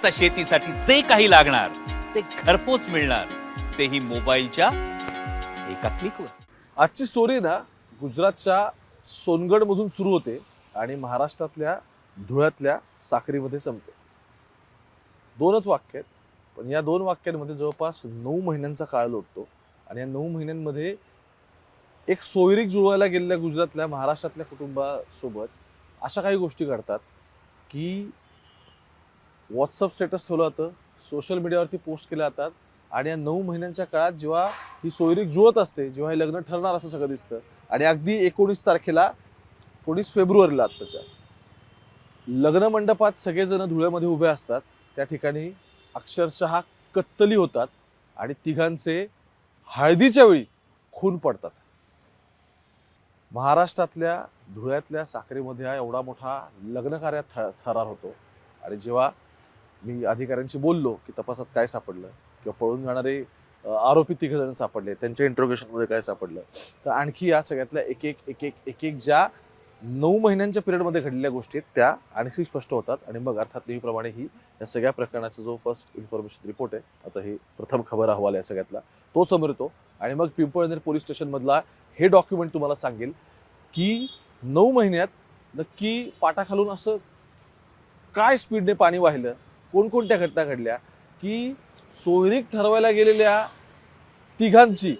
आता शेतीसाठी जे काही लागणार ते घरपोच मिळणार, तेही मोबाईलच्या एका क्लिकवर. आजची स्टोरी ना गुजरातच्या सोनगड मधून सुरू होते आणि महाराष्ट्रातल्या धुळ्यातल्या साक्रीमध्ये संपते. दोनच वाक्य आहेत, पण या दोन वाक्यांमध्ये जवळपास 9 महिन्यांचा काळ लोटतो. आणि या 9 महिन्यांमध्ये एक सोयरीक जुळवायला गेलेल्या गुजरातल्या महाराष्ट्रातल्या कुटुंबासोबत अशा काही गोष्टी घडतात की व्हॉट्सअप स्टेटस ठेवलं जातं, सोशल मीडियावरती पोस्ट केल्या जातात. आणि या 9 महिन्यांच्या काळात जेव्हा ही सोयरीक जुळत असते, जेव्हा हे लग्न ठरणार असं सगळं दिसतं, आणि अगदी 19 तारखेला 19 फेब्रुवारीला आत्ताच्या लग्न मंडपात सगळेजण धुळ्यामध्ये उभे असतात. त्या ठिकाणी अक्षरशः कत्तली होतात आणि तिघांचे हळदीच्या वेळी खून पडतात. महाराष्ट्रातल्या धुळ्यातल्या साक्रीमध्ये हा एवढा मोठा लग्न कार्यात थरार होतो. आणि जेव्हा मी अधिकाऱ्यांशी बोललो की तपासात काय सापडलं किंवा पळून जाणारे आरोपी 3 जण सापडले, त्यांच्या इंट्रोगेशनमध्ये काय सापडलं, तर आणखी या सगळ्यातल्या एक एक ज्या 9 महिन्यांच्या पिरियडमध्ये घडलेल्या गोष्टी आहेत त्या आणखी स्पष्ट होतात. आणि मग अर्थात नेहमीप्रमाणे ही या सगळ्या प्रकरणाचा जो फर्स्ट इन्फॉर्मेशन रिपोर्ट आहे, आता हे प्रथम खबर अहवाल या सगळ्यातला, तो समोर येतो. आणि मग पिंपळनेर पोलीस स्टेशनमधला हे डॉक्युमेंट तुम्हाला सांगेल की 9 महिन्यात नक्की पाटाखालून असं काय स्पीडने पाणी वाहिलं, कोणकोणत्या घटना घडल्या, की सोयरीक ठरवायला गेलेल्या तिघांची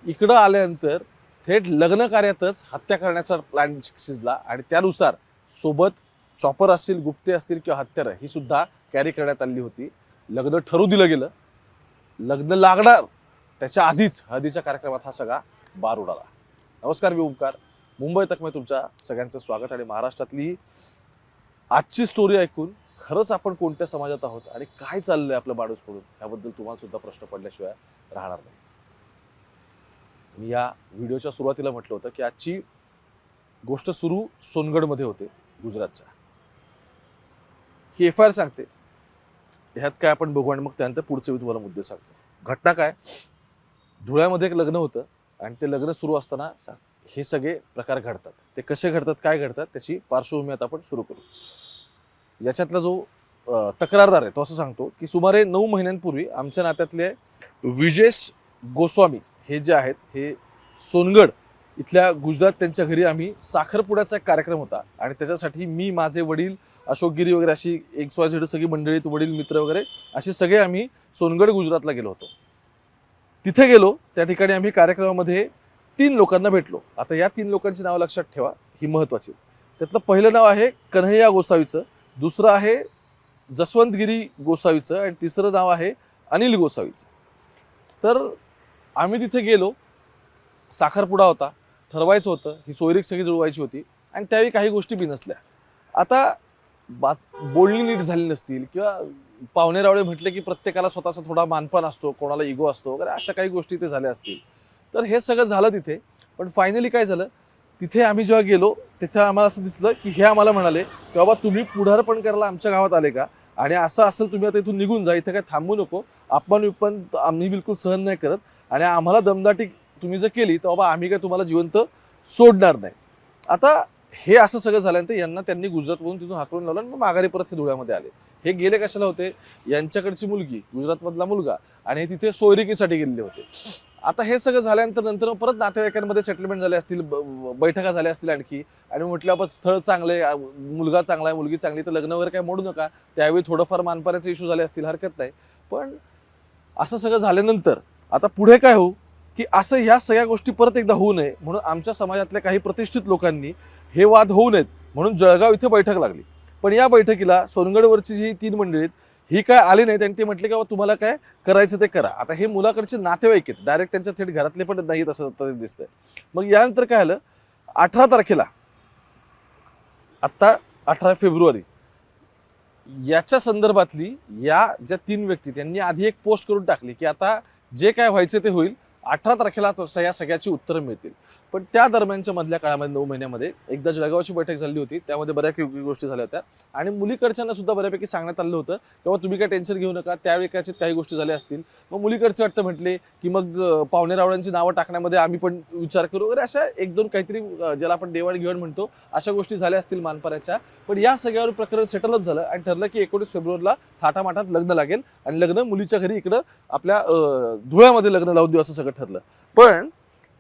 इकडं आल्यानंतर थेट लग्न कार्यातच हत्या करण्याचा प्लॅन शिजला. आणि त्यानुसार सोबत चॉपर असतील, गुप्ते असतील किंवा हत्यारं ही सुद्धा कॅरी करण्यात आली होती. लग्न ठरवू दिलं गेलं, लग्न लागणार त्याच्या आधीच हळदीच्या कार्यक्रमात हा सगळा बार उडाला. नमस्कार, मी ओमकार, मुंबई तक में तुमच्या सगळ्यांचं स्वागत. आणि महाराष्ट्रातली आजची स्टोरी ऐकून खरंच आपण कोणत्या समाजात आहोत आणि काय चाललंय आपलं बाडूसकडून, याबद्दल तुम्हाला सुद्धा प्रश्न पडल्याशिवाय राहणार नाही. मी या व्हिडिओच्या सुरुवातीला म्हटलं होतं की आजची गोष्ट सुरू सोनगडमध्ये होते, गुजरातच्या. ही FIR सांगते, ह्यात काय आपण बघू आणि मग त्यानंतर पुढचे मी तुम्हाला मुद्दे सांगतो. घटना काय, धुळ्यामध्ये एक लग्न होतं आणि ते लग्न सुरू असताना हे सगळे प्रकार घडतात. ते कसे घडतात, काय घडतात, त्याची पार्श्वभूमी आता आपण सुरू करू. याच्यातला जो तक्रारदार आहे तो असं सांगतो की सुमारे 9 महिन्यांपूर्वी आमच्या नात्यातले विजेश गोस्वामी हे जे आहेत, हे सोनगड इथल्या गुजरात त्यांच्या घरी आम्ही साखरपुड्याचा एक कार्यक्रम होता आणि त्याच्यासाठी मी, माझे वडील, अशोकगिरी वगैरे अशी XYZ सगळी मंडळी, वडील, मित्र वगैरे असे सगळे आम्ही सोनगड गुजरातला गेलो होतो. तिथे गेलो, त्या ठिकाणी आम्ही कार्यक्रमामध्ये 3 लोकांना भेटलो. आता या 3 लोकांची नावं लक्षात ठेवा, ही महत्वाची. त्यातलं पहिलं नाव आहे कन्हैया गोसावीचं, दुसरं आहे जसवंतगिरी गोसावीचं आणि तिसरं नाव आहे अनिल गोसावीचं. तर आम्ही तिथे गेलो, साखरपुडा होता, ठरवायचं होतं, ही सोयरीक सगळी जुळवायची होती आणि त्यावेळी काही गोष्टी बिनसल्या. आता बोलणी नीट झाली नसतील किंवा पाहुणेरावळे म्हटले की प्रत्येकाला स्वतःचा थोडा मानपान असतो, कोणाला इगो असतो वगैरे, अशा काही गोष्टी ते झाल्या असतील. तर हे सगळं झालं तिथे. पण फायनली काय झालं, तिथे आम्ही जेव्हा गेलो तिथे आम्हाला असं दिसलं की हे आम्हाला म्हणाले की बाबा तुम्ही पुढारपण करायला आमच्या गावात आले का, आणि असं असेल तुम्ही आता इथून निघून जा, इथे काय थांबू नको, अपमान आम्ही बिलकुल सहन नाही करत, आणि आम्हाला दमदाटी तुम्ही जर केली तर बाबा आम्ही काय तुम्हाला जिवंत सोडणार नाही. आता हे असं सगळं झाल्यानंतर यांना त्यांनी गुजरातमधून तिथून हाकलून लावलं आणि मग माघारी परत हे धुळ्यामध्ये आले. हे गेले कशाला होते, यांच्याकडची मुलगी, गुजरातमधला मुलगा, आणि हे तिथे सोयरिकीसाठी गेलेले होते. आता हे सगळं झाल्यानंतर नंतर परत नातेवाईकांमध्ये सेटलमेंट झाले असतील, बैठका झाल्या असतील आणखी, आणि म्हटलं आपण स्थळ चांगले, मुलगा चांगला आहे, मुलगी चांगली, तर लग्न वगैरे काय मोडू नका. त्यावेळी थोडंफार मानपाण्याचे इश्यू झाले असतील, हरकत नाही. पण असं सगळं झाल्यानंतर आता पुढे काय होऊ, की असं ह्या सगळ्या गोष्टी परत एकदा होऊ नये म्हणून आमच्या समाजातल्या काही प्रतिष्ठित लोकांनी हे वाद होऊ नयेत म्हणून जळगाव इथे बैठक लागली. पण या बैठकीला सोनगडवरची जी 3 मंडळी आहेत ही काय आली नाहीत आणि ते म्हटले की बाबा तुम्हाला काय करायचं ते करा. आता हे मुलाकडचे नातेवाईक आहेत, डायरेक्ट त्यांच्या थेट घरातले पण नाहीत असं दिसतंय. मग यानंतर काय झालं, 18 तारखेला, आत्ता 18 फेब्रुवारी, याच्या संदर्भातली या ज्या 3 व्यक्ती त्यांनी आधी एक पोस्ट करून टाकली की आता जे काय व्हायचं ते होईल, 18 तारखेला या सगळ्याची उत्तरं मिळतील. पण त्या दरम्यानच्या मधल्या काळामध्ये 9 महिन्यामध्ये एकदा जळगावची बैठक झाली होती, त्यामध्ये बऱ्यापैकी गोष्टी झाल्या होत्या आणि मुलीकडच्यांना सुद्धा बऱ्यापैकी सांगण्यात आलं होतं तेव्हा तुम्ही काय टेन्शन घेऊ नका, त्यावेळी काही गोष्टी झाल्या असतील. मग मुलीकडचे वाटतं म्हटले की मग पाहुणे रावळ्यांची नावं टाकण्यामध्ये आम्ही पण विचार करू वगैरे, अशा 1-2 काहीतरी ज्याला आपण देवाणघेवाण म्हणतो अशा गोष्टी झाल्या असतील मानपाऱ्याच्या. पण या सगळ्यावर प्रकरण सेटलच झालं आणि ठरलं की 19 फेब्रुवारीला थाटामाटात लग्न लागेल आणि लग्न मुलीच्या घरी इकडं आपल्या धुळ्यामध्ये लग्न लावून देऊ असं सगळं ठरलं. पण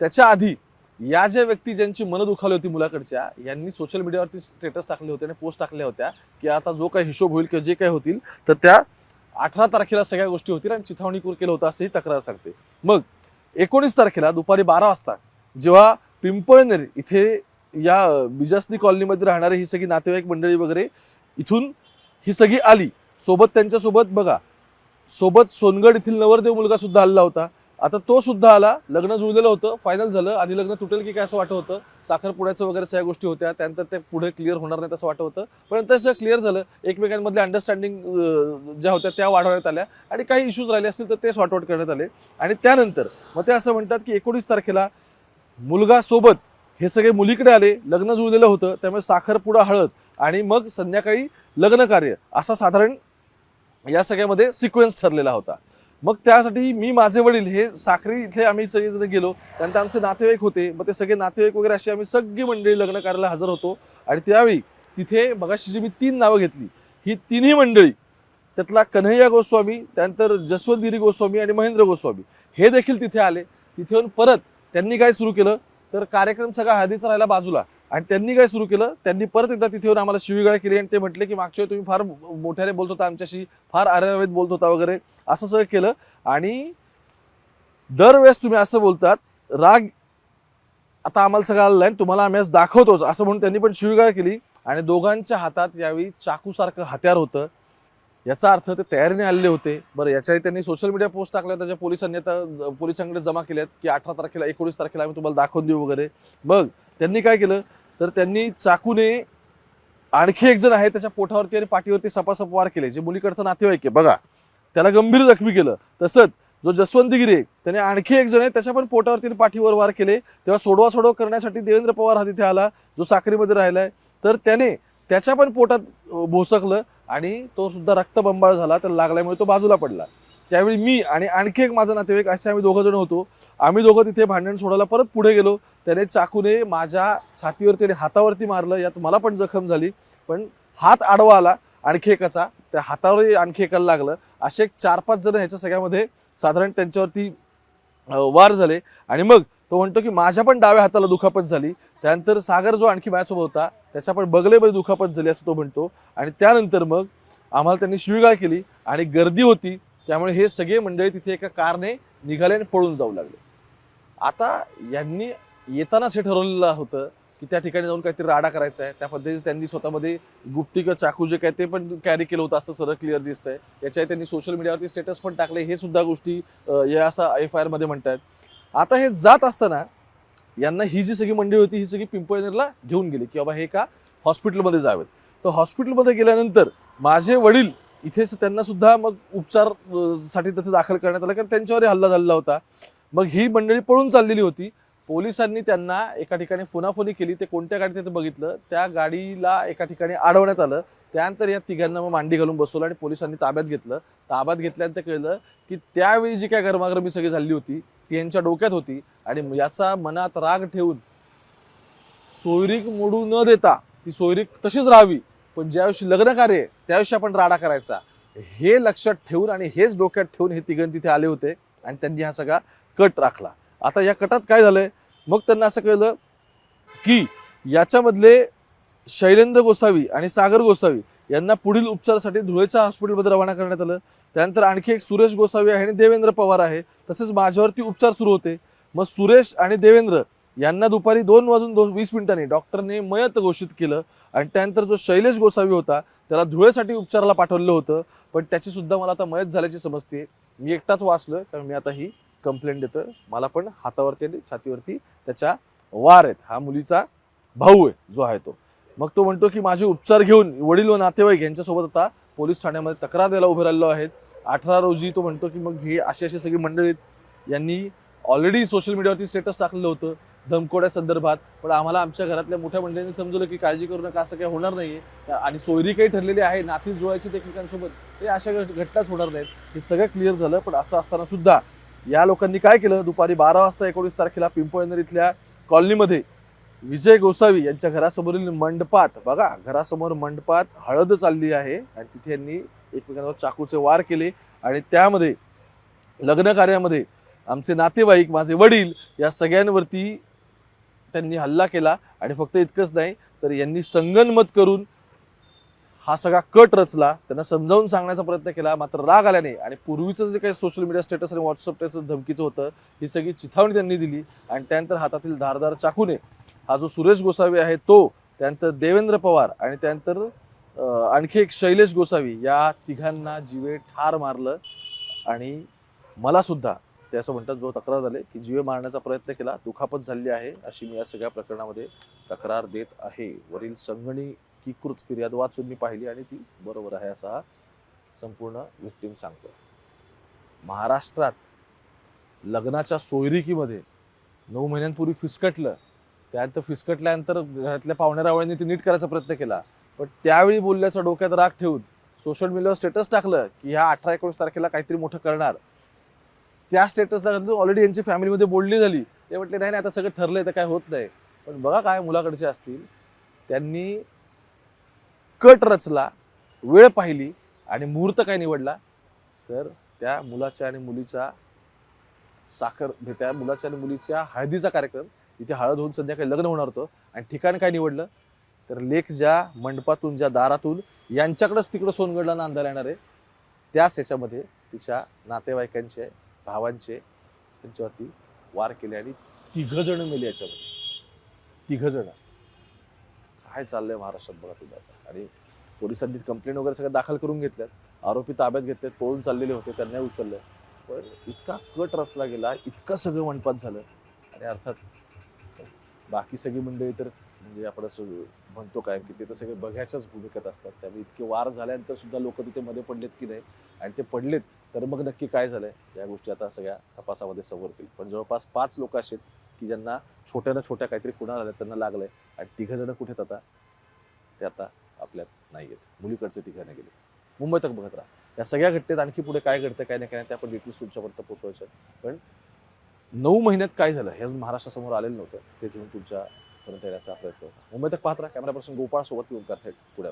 त्याच्या आधी या ज्या व्यक्ती ज्यांची मनं दुखावली होती मुलाकडच्या, यांनी सोशल मीडियावरती स्टेटस टाकले होते आणि पोस्ट टाकल्या होत्या की आता जो काही हिशोब होईल किंवा जे काही होतील तर त्या 18 तारखेला सगळ्या गोष्टी होतील आणि चिथावणीपूर केलं होतं असंही तक्रार सांगते. मग 19 तारखेला दुपारी 12 वाजता जेव्हा पिंपळनेर इथे या बिजासनी कॉलनीमध्ये राहणारी ही सगळी नातेवाईक मंडळी वगैरे इथून ही सगळी आली, सोबत त्यांच्यासोबत बघा सोबत सोनगड येथील नवरदेव मुलगा सुद्धा आलेला होता. आता तो सुद्धा आला, लग्न जुळलेलं होतं, फायनल झालं. आधी लग्न तुटेल की काय असं वाटत होतं, साखरपुड्याचं वगैरे सगळ्या गोष्टी होत्या, त्यानंतर ते पुढे क्लिअर होणार नाही असं वाटत होतं. पण तसं क्लिअर झालं, एकमेकांमधल्या अंडरस्टँडिंग ज्या होत्या त्या वाढवण्यात आल्या आणि काही इश्यूज राहिले असतील तर ते सॉर्ट आउट करण्यात आले. आणि त्यानंतर मग ते असं म्हणतात की 19 तारखेला मुलगा सोबत हे सगळे मुलीकडे आले, लग्न जुळलेलं होतं, त्यामुळे साखरपुडा हळद आणि मग संध्याकाळी लग्न कार्य असा साधारण या सगळ्यामध्ये सिक्वेन्स ठरलेला होता. मग त्यासाठी मी माझे वडील हे साखरी इथे आम्ही सगळेजण गेलो, त्यानंतर आमचे नातेवाईक होते, मग ते सगळे नातेवाईक वगैरे अशी आम्ही सगळी मंडळी लग्न कार्याला हजर होतो. आणि त्यावेळी तिथे मगाशी जी मी 3 नावं घेतली, ही तिन्ही मंडळी त्यातला कन्हैया गोस्वामी, त्यानंतर जसवंतगिरी गोस्वामी आणि महेंद्र गोस्वामी हे देखील तिथे आले. तिथे येऊन परत त्यांनी काय सुरू केलं तर कार्यक्रम सगळा हळदीचा राहिला बाजूला आणि त्यांनी काय सुरू केलं, त्यांनी परत एकदा तिथे येऊन आम्हाला शिवीगाळ केली आणि ते म्हटले की मागच्या वेळी तुम्ही फार मोठ्याने बोलत होता आमच्याशी, फार आरेरावीत बोलत होता वगैरे असं सगळं केलं. आणि दरवेळेस तुम्ही असं बोलतात, राग आता आम्हाला सगळं आलेला आहे, तुम्हाला आम्ही आज दाखवतोच असं म्हणून त्यांनी पण शिवीगाळ केली. आणि दोघांच्या हातात यावेळी चाकूसारखं हत्यार होतं, याचा अर्थ ते तयारीने आलेले होते. बरं, याच्याही त्यांनी सोशल मीडिया पोस्ट टाकल्या, त्याच्या पोलिसांनी आता पोलिसांकडे जमा केल्यात की 18 तारखेला 19 तारखेला आम्ही तुम्हाला दाखवून देऊ वगैरे. मग त्यांनी काय केलं तर त्यांनी चाकूने आणखी एक जण आहे त्याच्या पोटावरती आणि पाठीवरती सपासप वार केले, जे मुलीकडचा नातेवाईक आहे बघा, त्याला गंभीर जखमी केलं. तसंच जो जसवंतगिरी आहे त्याने आणखी एक जण आहे त्याच्या पण पोटावरती आणि पाठीवर वार केले. तेव्हा सोडवा करण्यासाठी देवेंद्र पवार हा तिथे आला, जो साखरीमध्ये राहिलाय, तर त्याने त्याच्या पण पोटात भोसकलं आणि तो सुद्धा रक्तबंबाळ झाला, त्याला लागल्यामुळे तो बाजूला पडला. त्यावेळी मी आणि आणखी एक माझा नातेवाईक असे आम्ही 2 जण होतो. आम्ही दोघं तिथे भांडण सोडायला परत पुढे गेलो. त्याने चाकूने माझ्या छातीवरती आणि हातावरती मारलं, यात मला पण जखम झाली. पण हात आडवा आला आणखी एकाचा, त्या हातावरही आणखी एकाला लागलं. असे 4-5 जण ह्याच्या सगळ्यामध्ये साधारण त्यांच्यावरती वार झाले. आणि मग तो म्हणतो की माझ्या पण डाव्या हाताला दुखापत झाली. त्यानंतर सागर जो आणखी माझ्यासोबत होता त्याच्या पण बगलेमध्ये दुखापत झाली असं तो म्हणतो. आणि त्यानंतर मग आम्हाला त्यांनी शिवीगाळ केली आणि गर्दी होती, त्यामुळे हे सगळे मंडळी तिथे एका कारने निघाले आणि पळून जाऊ लागले. आता यांनी येतानाच हे ठरवलेलं होतं की त्या ठिकाणी जाऊन काहीतरी राडा करायचा आहे. त्या पद्धतीने त्यांनी स्वतःमध्ये गुप्ती किंवा चाकू जे काय ते पण कॅरी केलं होतं असं सरळ क्लिअर दिसतंय. याच्याही त्यांनी सोशल मीडियावरती स्टेटस पण टाकले, हे सुद्धा गोष्टी या असा FIR मध्ये म्हणतात. आता हे जात असताना यांना ही जी सगळी मंडळी होती ही सगळी पिंपळनेरला घेऊन गेली की बाबा हे का हॉस्पिटलमध्ये जावेत. तर हॉस्पिटलमध्ये गेल्यानंतर माझे वडील इथेच त्यांना सुद्धा मग उपचार साठी तिथे दाखल करण्यात आलं, कारण त्यांच्यावरही हल्ला झालेला होता. मग ही मंडळी पळून चाललेली होती. पोलिसांनी त्यांना एका ठिकाणी फोनाफोनी केली, ते कोणत्या गाडीत ते बघितलं, त्या गाडीला एका ठिकाणी अडवण्यात आलं. त्यानंतर या तिघांना मग मांडी घालून बसवलं आणि पोलिसांनी ताब्यात घेतलं. ताब्यात घेतल्यानंतर कळलं की त्यावेळी जी काय गरमागरमी सगळी झाली होती ती यांच्या डोक्यात होती आणि याचा मनात राग ठेवून सोयरीक मोडू न देता ती सोयरीक तशीच राहावी, पण ज्यावेळी लग्न कार्य आहे त्यावेळी आपण राडा करायचा, हे लक्षात ठेवून आणि हेच डोक्यात ठेवून हे तिघं तिथे आले होते आणि त्यांनी हा सगळा कट राखला. आता या कटात काय झालंय, मग त्यांना असं कळलं की याच्यामधले शैलेंद्र गोसावी आणि सागर गोसावी यांना पुढील उपचारासाठी धुळेच्या हॉस्पिटलमध्ये रवाना करण्यात आलं. त्यानंतर आणखी एक सुरेश गोसावी आहे आणि देवेंद्र पवार आहे, तसेच माझ्यावरती उपचार सुरू होते. मग सुरेश आणि देवेंद्र यांना दुपारी 2:20 डॉक्टरने मयत घोषित केलं. आणि त्यानंतर जो शैलेश गोसावी होता त्याला धुळेसाठी उपचाराला पाठवलेलं होतं, पण त्याची सुद्धा मला आता मयत झाल्याची समजते. मी एकटाच वाचलोय, कारण मी आता ही कंप्लेंट देतोय. मला पण हातावरती आणि छातीवरती त्याच्या वार आहेत. हा मुलीचा भाऊ आहे जो आहे तो. मग तो म्हणतो की माझे उपचार घेऊन वडील व नातेवाईक यांच्यासोबत आता पोलीस ठाण्यामध्ये तक्रार द्यायला उभे राहिलो आहेत. 18 रोजी तो म्हणतो की मग हे अशी सगळी मंडळी यांनी ऑलरेडी सोशल मीडियावरती स्टेटस टाकलेलं होतं धमकोड्या संदर्भात, पण आम्हाला आमच्या घरातल्या मोठ्या मंडळींनी समजवलं की काळजी करू नका, असं काही होणार नाहीये आणि सोयरी काही ठरलेली आहे, नाती जुळायची एकमेकांसोबत, ते अशा घटनाच होणार नाहीत, हे सगळं क्लिअर झालं. पण असं असताना सुद्धा या लोकांनी काय केलं, दुपारी 12 वाजता 19 तारखेला पिंपळनेर इथल्या कॉलनीमध्ये विजय गोसावी यांच्या घरासमोरील मंडपात, बघा घरासमोर मंडपात हळद चालली आहे आणि तिथे यांनी एकमेकांवर चाकूचे वार केले आणि त्यामध्ये लग्न कार्यामध्ये आमचे नातेवाईक, माझे वडील या सगळ्यांवरती त्यांनी हल्ला केला. आणि फक्त इतकंच नाही तर यांनी संगनमत करून हा सगळा कट रचला, त्यांना समजावून सांगण्याचा प्रयत्न केला, मात्र राग आल्याने आणि पूर्वीचं जे काही सोशल मीडिया स्टेटस आणि व्हॉट्सअप स्टेटस धमकीचं होतं ही सगळी चिथावणी त्यांनी दिली. आणि त्यानंतर हातातील धारदार चाकूने हा जो सुरेश गोसावी आहे तो, त्यानंतर देवेंद्र पवार आणि त्यानंतर आणखी एक शैलेश गोसावी या तिघांना जीवे ठार मारलं. आणि मला सुद्धा ते असं म्हणतात जो तक्रार झाले की जीवे मारण्याचा प्रयत्न केला, दुखापत झाली आहे अशी मी या सगळ्या प्रकरणामध्ये तक्रार देत आहे. वरील संगणकीकृत फिर्याद वाचून मी पाहिली आणि ती बरोबर आहे असा हा संपूर्ण व्हिक्टीम सांगतो. महाराष्ट्रात लग्नाच्या सोयरिकीमध्ये 9 महिन्यांपूर्वी फिसकटलं, त्यानंतर फिसकटल्यानंतर घरातल्या पाहुण्यारावळ्यांनी ते नीट करायचा प्रयत्न केला, पण त्यावेळी बोलल्याचा डोक्यात राग ठेवून सोशल मीडियावर स्टेटस टाकलं की ह्या 18-19 तारखेला काहीतरी मोठं करणार. त्या स्टेटसला ऑलरेडी यांची फॅमिलीमध्ये बोलणी झाली, ते म्हटले नाही आता सगळं ठरलंय तर काय होत नाही. पण बघा काय मुलाकडचे असतील, त्यांनी कट रचला, वेळ पाहिली आणि मुहूर्त काय निवडला तर त्या मुलाच्या आणि मुलीचा त्या मुलाच्या आणि मुलीच्या हळदीचा कार्यक्रम, इथे हळद होऊन संध्याकाळी लग्न होणार होतं आणि ठिकाण काय निवडलं तर लेक ज्या मंडपातून ज्या दारातून यांच्याकडेच तिकडं सोनगडला नांदायला येणार आहे त्याच ह्याच्यामध्ये तिच्या नातेवाईकांचे, भावांचे त्यांच्यावरती वार केले आणि 3 जण मेले याच्यामध्ये. 3 जण. काय चाललंय महाराष्ट्रात बघा तुम्ही आता. आणि पोलिसांनी कंप्लेंट वगैरे सगळं दाखल करून घेतल्यात, आरोपी ताब्यात घेतलेत, पळून चाललेले होते त्यांना उचललं. पण इतका कट रचला गेला, इतकं सगळं मंडपात झालं. आणि अर्थात बाकी सगळी मंडळी तर म्हणजे आपण असं म्हणतो काय की ते तर सगळे बघ्याच्याच भूमिकेत असतात, त्यामुळे इतके वार झाल्यानंतर सुद्धा लोक तिथे मध्ये पडलेत की नाही आणि ते पडलेत तर मग नक्की काय झालंय या गोष्टी आता सगळ्या तपासामध्ये समोर येतील. पण जवळपास 5 लोक असे की ज्यांना छोट्या ना छोट्या काहीतरी खुणा झाल्या, त्यांना लागलंय. आणि 3 जण कुठे आता ते आता आपल्यात नाही आहेत, मुलीकडचे 3 जण गेले. मुंबई तक बघत राहा. या सगळ्या घटनेत आणखी पुढे काय घडतं काय नाही काय नाही ते आपण डिटेल्स तुमच्यापर्यंत पोहोचवायचं. पण 9 महिन्यात काय झालं हे अजून महाराष्ट्रासमोर आलेलं नव्हतं, ते घेऊन तुमच्यापर्यंत येण्याचा प्रयत्न होता. मुंबई तक पाहत राहा. कॅमेरा पर्सन गोपाळ सोबत येऊन करतायत पुढे.